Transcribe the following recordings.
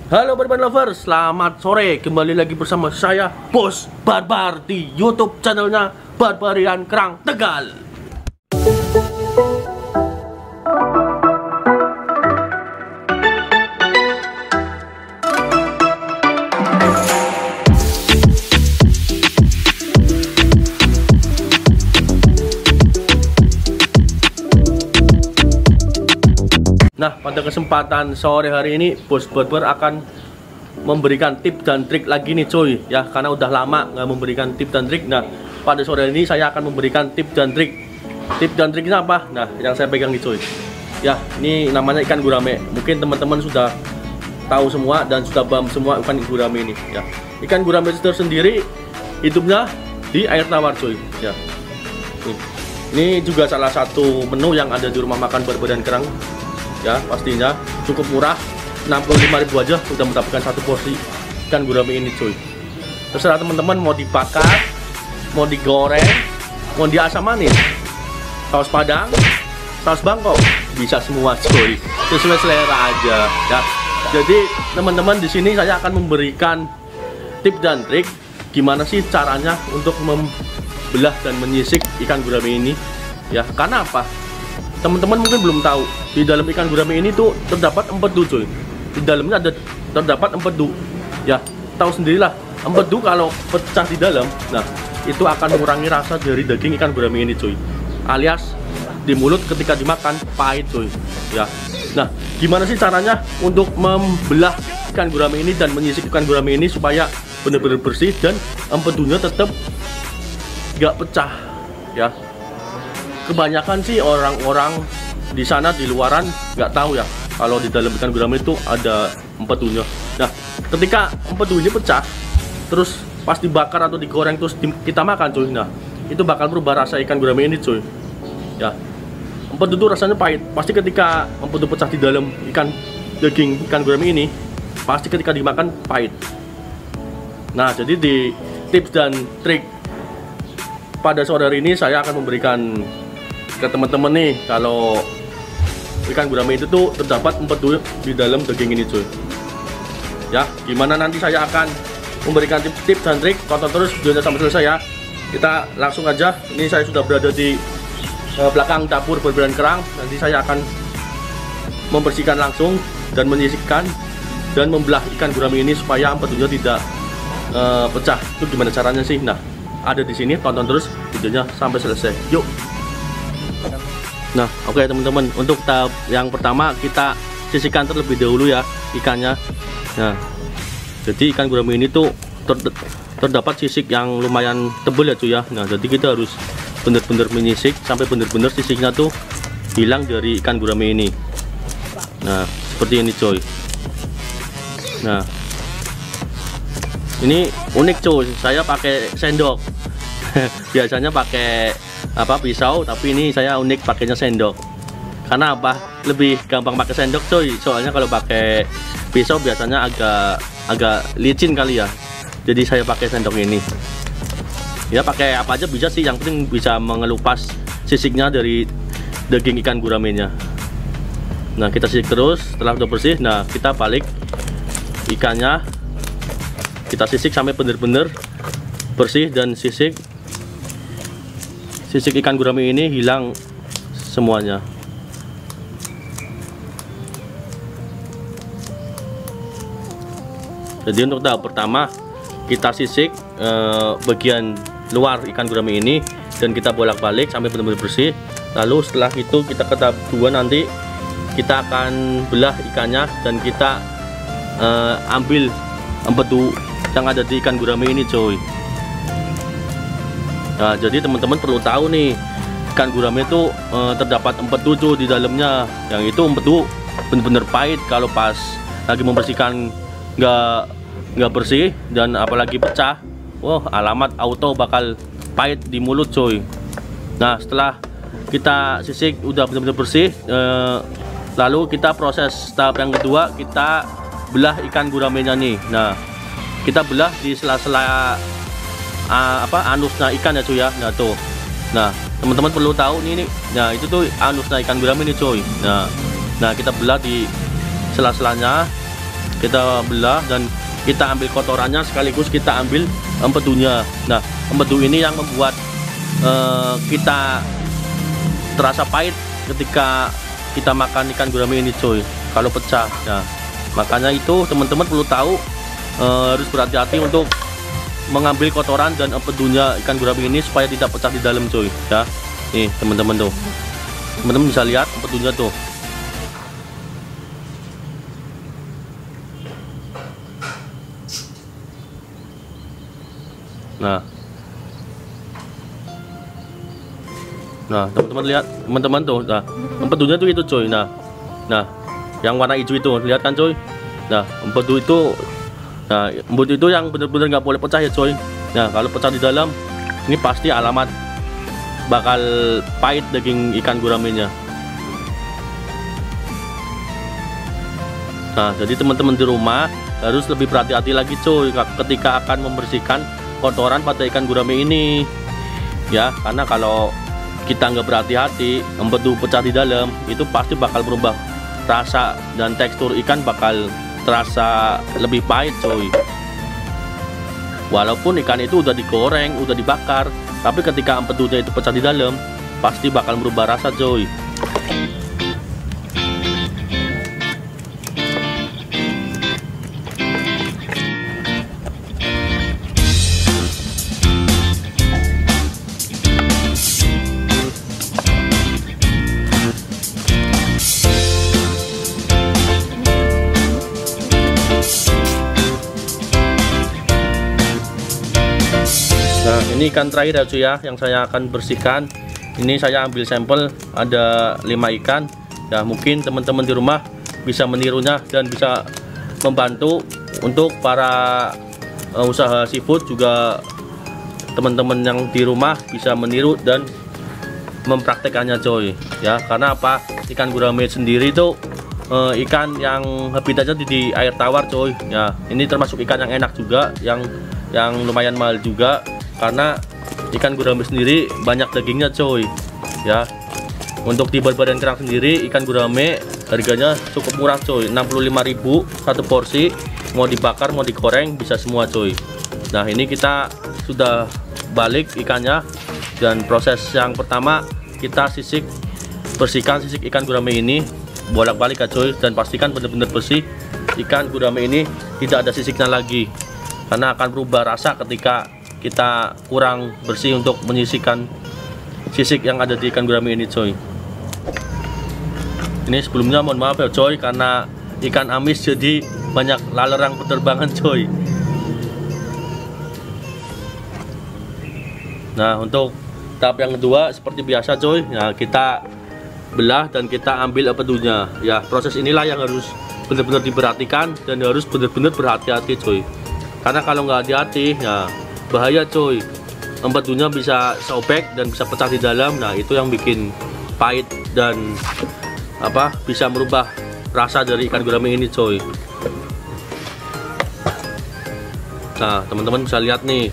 Halo Barban Lovers, selamat sore. Kembali lagi bersama saya Bos Barbar di YouTube channelnya Barbarian Kerang Tegal. Nah, pada kesempatan sore hari ini Bos Barbar akan memberikan tip dan trik lagi nih cuy ya, karena udah lama nggak memberikan tip dan trik. Nah, pada sore ini saya akan memberikan tip dan trik. Tip dan triknya apa? Nah, yang saya pegang nih cuy ya, ini namanya ikan gurame. Mungkin teman-teman sudah tahu semua dan sudah paham semua ikan gurame ini ya. Ikan gurame itu sendiri hidupnya di air tawar cuy ya. Ini juga salah satu menu yang ada di rumah makan Barbarian Kerang ya, pastinya cukup murah, 65.000 aja udah mendapatkan satu porsi ikan gurame ini cuy. Terserah teman-teman mau dibakar, mau digoreng, mau diasam manis, saus padang, saus bangkok, bisa semua cuy, sesuai selera aja ya. Jadi teman-teman, di sini saya akan memberikan tip dan trik gimana sih caranya untuk membelah dan menyisik ikan gurame ini ya. Karena apa? Teman-teman mungkin belum tahu, di dalam ikan gurame ini tuh terdapat empedu cuy. Di dalamnya terdapat empedu ya. Tahu sendirilah, empedu kalau pecah di dalam, nah itu akan mengurangi rasa dari daging ikan gurame ini cuy. Alias di mulut ketika dimakan pahit cuy ya. Nah, gimana sih caranya untuk membelah ikan gurame ini dan menyisik ikan gurame ini supaya benar-benar bersih dan empedunya tetap gak pecah ya. Kebanyakan sih orang-orang di sana di luaran nggak tahu ya kalau di dalam ikan gurame itu ada empedunya. Nah, ketika empedunya pecah terus pas dibakar atau digoreng terus kita makan cuy, nah itu bakal berubah rasa ikan gurame ini cuy ya. Empedu itu rasanya pahit, pasti ketika empedu pecah di dalam daging ikan gurame ini pasti ketika dimakan pahit. Nah, jadi di tips dan trik pada sore hari ini saya akan memberikan ke teman-teman nih, kalau ikan gurame itu tuh terdapat empedu di dalam daging ini cuy ya. Gimana nanti saya akan memberikan tips dan trik, tonton terus videonya sampai selesai ya. Kita langsung aja, ini saya sudah berada di belakang dapur Barbarian Kerang. Nanti saya akan membersihkan langsung dan menyisihkan dan membelah ikan gurame ini supaya empedunya tidak pecah. Itu gimana caranya sih? Nah, ada di sini, tonton terus videonya sampai selesai. Yuk. Nah, oke teman-teman, untuk tahap yang pertama kita sisihkan terlebih dahulu ya ikannya. Nah, jadi ikan gurame ini tuh terdapat sisik yang lumayan tebal ya cuy ya. Nah, jadi kita harus benar-benar menyisik sampai benar-benar sisiknya tuh hilang dari ikan gurame ini. Nah, seperti ini cuy. Nah, ini unik cuy, saya pakai sendok. Biasanya pakai pisau, tapi ini saya unik pakainya sendok. Karena apa? Lebih gampang pakai sendok cuy, soalnya kalau pakai pisau biasanya agak licin kali ya. Jadi saya pakai sendok ini ya. Pakai apa aja bisa sih, yang penting bisa mengelupas sisiknya dari daging ikan guramenya. Nah, kita sisik terus. Setelah udah bersih, nah kita balik ikannya, kita sisik sampai benar-benar bersih dan sisik ikan gurame ini hilang semuanya. Jadi untuk tahap pertama kita sisik bagian luar ikan gurame ini dan kita bolak-balik sampai benar-benar bersih. Lalu setelah itu kita ke tahap 2, nanti kita akan belah ikannya dan kita ambil empedu yang ada di ikan gurame ini cuy. Nah, jadi teman-teman perlu tahu nih, ikan gurame itu terdapat empedu tuh di dalamnya. Yang itu empedu bener-bener pahit, kalau pas lagi membersihkan nggak bersih dan apalagi pecah, wah alamat auto bakal pahit di mulut cuy. Nah, setelah kita sisik udah bener-bener bersih, lalu kita proses tahap yang kedua, kita belah ikan guramenya nih. Nah, kita belah di sela-sela anusnya ikan ya cuy ya. Nah tuh, nah teman-teman perlu tahu nih, nah itu tuh anusnya ikan gurame ini cuy. Nah kita belah di sela-selanya kita belah dan kita ambil kotorannya, sekaligus kita ambil empedunya. Nah, empedu ini yang membuat kita terasa pahit ketika kita makan ikan gurame ini coy, kalau pecah. Nah, makanya itu teman-teman perlu tahu, harus berhati-hati untuk mengambil kotoran dan empedunya ikan gurame ini supaya tidak pecah di dalam coy ya. Nih teman-teman tuh, teman-teman bisa lihat empedunya tuh. Nah teman-teman lihat, teman-teman tuh, nah empedunya tuh itu coy. Nah yang warna hijau itu, lihat kan coy. Nah empedu itu, nah empedu itu yang bener-bener nggak boleh pecah ya coy. Nah kalau pecah di dalam, ini pasti alamat bakal pahit daging ikan guramenya. Nah jadi teman-teman di rumah harus lebih berhati-hati lagi coy ketika akan membersihkan kotoran pada ikan gurame ini ya, karena kalau kita nggak berhati-hati, empedu pecah di dalam, itu pasti bakal berubah rasa dan tekstur ikan bakal terasa lebih pahit coy. Walaupun ikan itu udah digoreng, udah dibakar, tapi ketika empedunya itu pecah di dalam, pasti bakal merubah rasa coy. Nah ini ikan terakhir ya cuy ya, yang saya akan bersihkan. Ini saya ambil sampel ada 5 ikan ya, mungkin teman-teman di rumah bisa menirunya dan bisa membantu untuk para usaha seafood juga. Teman-teman yang di rumah bisa meniru dan mempraktekannya coy ya, karena apa, ikan gurame sendiri itu ikan yang habitatnya di air tawar coy ya. Ini termasuk ikan yang enak juga, yang lumayan mahal juga, karena ikan gurame sendiri banyak dagingnya coy ya. Untuk di Barbadan Kerang sendiri ikan gurame harganya cukup murah coy, 65.000 satu porsi, mau dibakar mau digoreng bisa semua coy. Nah ini kita sudah balik ikannya, dan proses yang pertama kita sisik, bersihkan sisik ikan gurame ini bolak-balik ya coy, dan pastikan benar-benar bersih ikan gurame ini, tidak ada sisiknya lagi, karena akan berubah rasa ketika kita kurang bersih untuk menyisihkan sisik yang ada di ikan gurame ini coy. Ini sebelumnya mohon maaf ya coy, karena ikan amis jadi banyak lalerang penerbangan coy. Nah untuk tahap yang kedua seperti biasa coy, nah kita belah dan kita ambil empedunya ya. Proses inilah yang harus benar-benar diperhatikan dan harus benar-benar berhati-hati coy, karena kalau nggak hati-hati ya bahaya coy, empedunya bisa sobek dan bisa pecah di dalam. Nah itu yang bikin pahit dan apa, bisa merubah rasa dari ikan gurame ini coy. Nah teman-teman bisa lihat nih,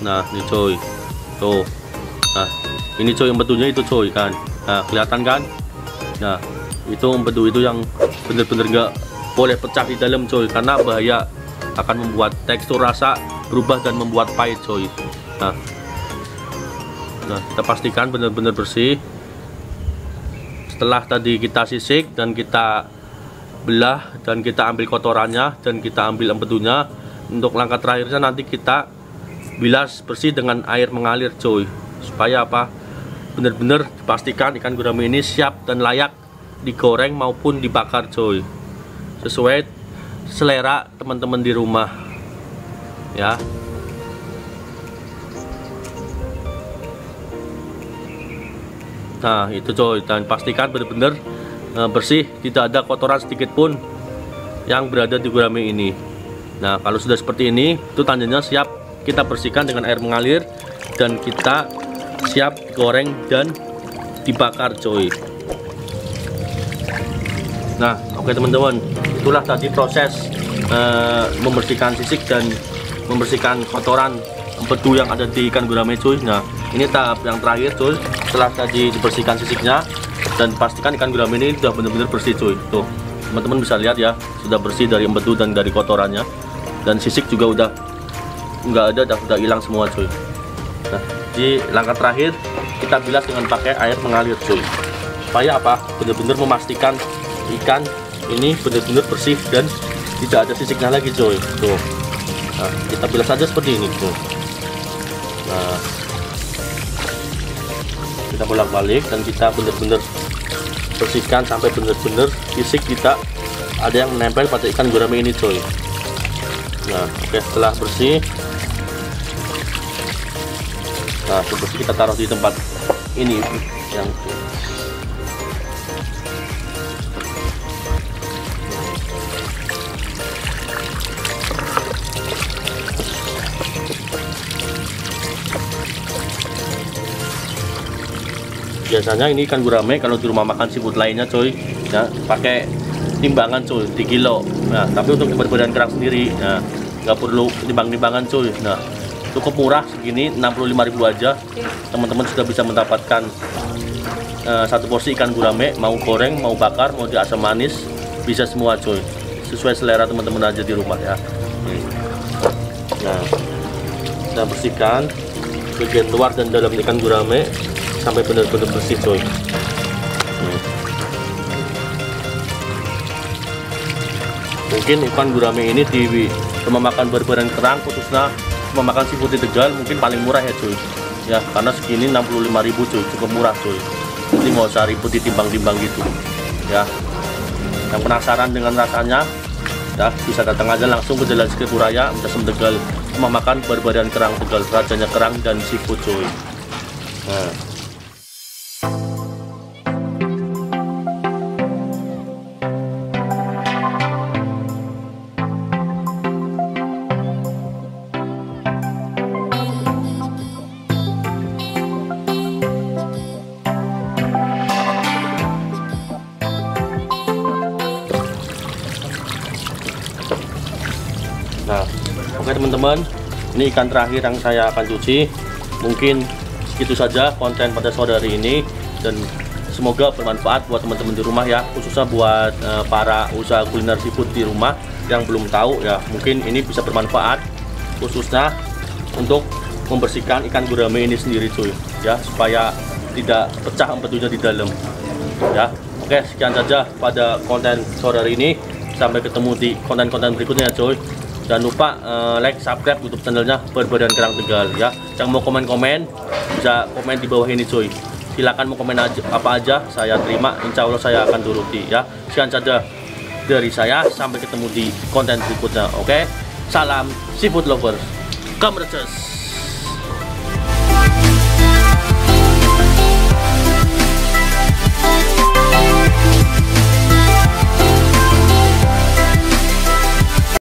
nah ini coy tuh, nah ini coy empedunya itu coy kan, nah kelihatan kan. Nah itu empedu itu yang bener-bener nggak boleh pecah di dalam coy, karena bahaya, akan membuat tekstur rasa berubah dan membuat pahit coy. Nah kita pastikan benar-benar bersih. Setelah tadi kita sisik dan kita belah dan kita ambil kotorannya dan kita ambil empedunya, untuk langkah terakhirnya nanti kita bilas bersih dengan air mengalir coy, supaya apa, benar-benar dipastikan ikan gurame ini siap dan layak digoreng maupun dibakar coy, sesuai selera teman-teman di rumah ya. Nah itu coy, dan pastikan benar-benar bersih, tidak ada kotoran sedikit pun yang berada di gurame ini. Nah kalau sudah seperti ini, itu tandanya siap kita bersihkan dengan air mengalir dan kita siap goreng dan dibakar coy. Nah oke teman-teman, itulah tadi proses membersihkan sisik dan membersihkan kotoran empedu yang ada di ikan gurame cuy. Nah ini tahap yang terakhir cuy, setelah tadi dibersihkan sisiknya Dan pastikan ikan gurame ini sudah benar-benar bersih cuy. Tuh teman-teman bisa lihat ya, sudah bersih dari empedu dan dari kotorannya, dan sisik juga udah nggak ada, udah hilang semua cuy. Nah di langkah terakhir kita bilas dengan pakai air mengalir cuy, supaya apa, benar-benar memastikan ikan ini benar-benar bersih dan tidak ada sisiknya lagi cuy. Tuh nah, kita bilas aja seperti ini tuh. Nah kita bolak-balik dan kita benar-benar bersihkan sampai benar-benar sisik kita ada yang menempel pada ikan gurame ini coy. Nah oke, setelah bersih, nah bersih kita taruh di tempat ini yang biasanya ini ikan gurame kalau di rumah makan seafood lainnya coy ya pakai timbangan coy di kilo. Nah tapi untuk berbadan kerang sendiri nah nggak perlu timbang-timbangan coy. Nah cukup murah segini 65.000 aja teman-teman sudah bisa mendapatkan satu porsi ikan gurame, mau goreng, mau bakar, mau di asam manis, bisa semua coy, sesuai selera teman-teman aja di rumah ya. Nah kita bersihkan bagian luar dan dalam ikan gurame sampai benar-benar bersih coy. Mungkin ikan gurame ini di rumah makan berbadan kerang, khususnya rumah makan seafood di Tegal, mungkin paling murah ya cuy ya, karena segini 65.000 cuy, cukup murah cuy. Jadi nggak usah ribut ditimbang-timbang gitu ya. Yang penasaran dengan rasanya ya bisa datang aja langsung ke Jalan Sekipuraya, Mesem Tegal, rumah makan berbadan kerang Tegal, rajanya kerang dan seafood cuy. Nah Nah, oke teman-teman, ini ikan terakhir yang saya akan cuci. Mungkin segitu saja konten pada sore hari ini, dan semoga bermanfaat buat teman-teman di rumah ya, khususnya buat para usaha kuliner seafood di rumah yang belum tahu ya. Mungkin ini bisa bermanfaat khususnya untuk membersihkan ikan gurame ini sendiri cuy ya, supaya tidak pecah empedunya di dalam ya. Oke, sekian saja pada konten sore hari ini. Sampai ketemu di konten-konten berikutnya cuy. Jangan lupa like, subscribe YouTube channelnya Berbadan Kerang Tegal ya. Yang mau komen-komen bisa komen di bawah ini cuy. Silakan mau komen aja, apa aja saya terima. Insya Allah saya akan turuti ya. Sekian saja dari saya. Sampai ketemu di konten berikutnya. Oke. Salam seafood lovers. Kameraces.